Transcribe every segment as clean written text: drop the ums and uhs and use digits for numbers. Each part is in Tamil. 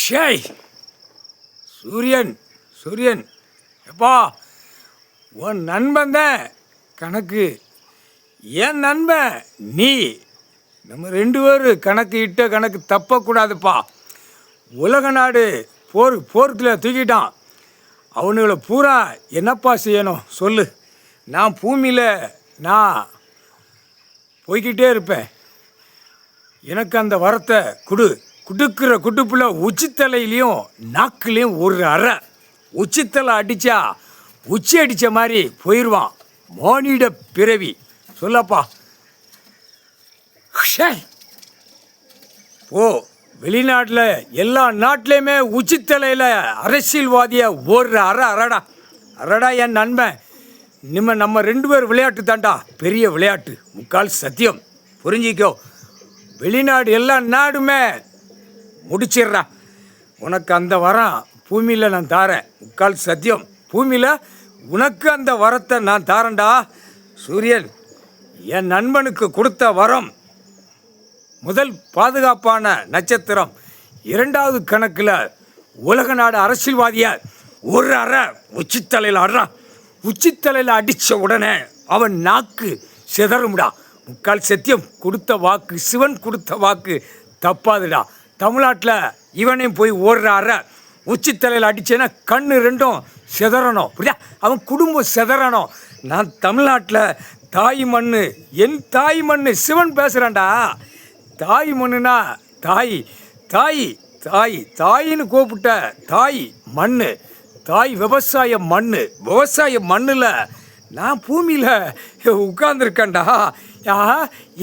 ஷேய் சூரியன் சூரியன் எப்பா உன் நண்பன் தான் கணக்கு. என் நண்பன் நீ. நம்ம ரெண்டு பேரும் கணக்கு இட்ட கணக்கு தப்பக்கூடாதுப்பா. உலக நாடு போர்க்கில் தூக்கிட்டான். அவனுங்களை பூரா என்னப்பா செய்யணும் சொல்லு. நான் பூமியில் நான் போய்கிட்டே இருப்பேன். எனக்கு அந்த வரத்தை குடுக்கிற குடுப்பில் உச்சித்தலையிலையும் நாக்குலேயும் ஒரு அறை. உச்சித்தலை அடித்தா உச்சி அடித்த மாதிரி போயிடுவான். மானிட பிறவி சொல்லப்பா. ஓ வெளிநாட்டில் எல்லா நாட்டிலையுமே உச்சித்தலையில் அரசியல்வாதியை ஒரு அரடா என் நண்பன். நம்ம ரெண்டு பேர் விளையாட்டு தாண்டா பெரிய விளையாட்டு. முக்கால் சத்தியம் புரிஞ்சிக்கோ. வெளிநாடு எல்லா நாடுமே முடிச்சிடுறா. உனக்கு அந்த வரம் பூமியில் நான் தாரேன். முக்கால் சத்தியம் பூமியில் உனக்கு அந்த வரத்தை நான் தாரேன்டா. சூரியன் என் நண்பனுக்கு கொடுத்த வரம் முதல் பாதுகாப்பான நட்சத்திரம். இரண்டாவது கணக்கில் உலக நாடு அரசியல்வாதியை ஒரு அறை உச்சித்தலையில் ஆடுறான். உச்சித்தலையில் அடித்த உடனே அவன் நாக்கு சிதறும்டா. முக்கால் சத்தியம் கொடுத்த வாக்கு சிவன் கொடுத்த வாக்கு தப்பாதுடா. தமிழ்நாட்டில் இவனையும் போய் ஓடுற உச்சித்தலையில் அடித்தேன்னா கண்ணு ரெண்டும் சிதறணும். புரியா? அவன் குடும்பம் சிதறணும். நான் தமிழ்நாட்டில் தாய் மண் என் தாய் மண் சிவன் பேசுகிறான்டா. தாய் மண்ணுனா தாய் தாய் தாய் தாயின்னு கூப்பிட்ட தாய் மண். தாய் விவசாய மண்ணில் நான் பூமியில் உட்கார்ந்துருக்கேன்டா.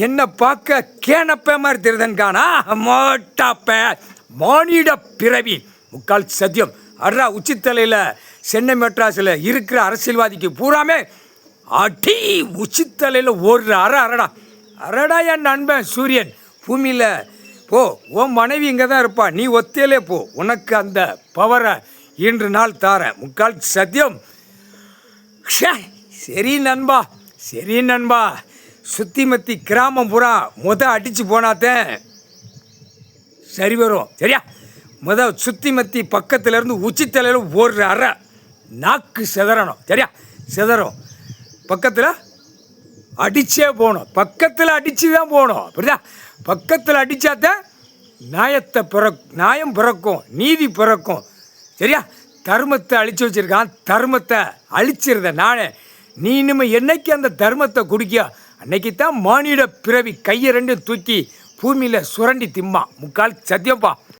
என்னை பார்க்க கேனப்ப மாதிரி தெரியுதுன்கானா மோட்டாப்ப மானிட பிறவி. முக்கால் சத்தியம் அட்ரா. உச்சித்தலையில் சென்னை மெட்ராஸில் இருக்கிற அரசியல்வாதிக்கு பூராமே அடி உச்சித்தலையில் ஒரு அரடா என் நண்பன் சூரியன். பூமியில் போ. உன் மனைவி இங்கே தான் இருப்பா. நீ ஒத்தையிலே போ. உனக்கு அந்த பவரை இன்று நாள் தாரேன். முக்கால் சத்தியம். சரி நண்பா சுத்தி மத்தி கிராமம் பூரா அடித்து போனாத்தேன் சரி வரும். சரியா? சுத்தி மத்தி பக்கத்துலேருந்து உச்சித்தலையில் ஒரு அறை நாக்கு சிதறணும். சரியா? சிதறும். பக்கத்தில் அடித்தே போகணும். பக்கத்தில் அடித்து தான் போகணும். புரியுதா? பக்கத்தில் அடித்தாத்தான் நியாயம் பிறக்கும், நீதி பிறக்கும். சரியா? தர்மத்தை அழிச்சு வச்சிருக்கான். தர்மத்தை அழிச்சிருந்த நானே. நீ இனிமே என்னைக்கு அந்த தர்மத்தை குடிக்க அன்னைக்கு தான் மானிட பிறவி கையை ரெண்டும் தூக்கி பூமியில் சுரண்டி திம்மா. முக்கால் சத்தியம்ப்பா.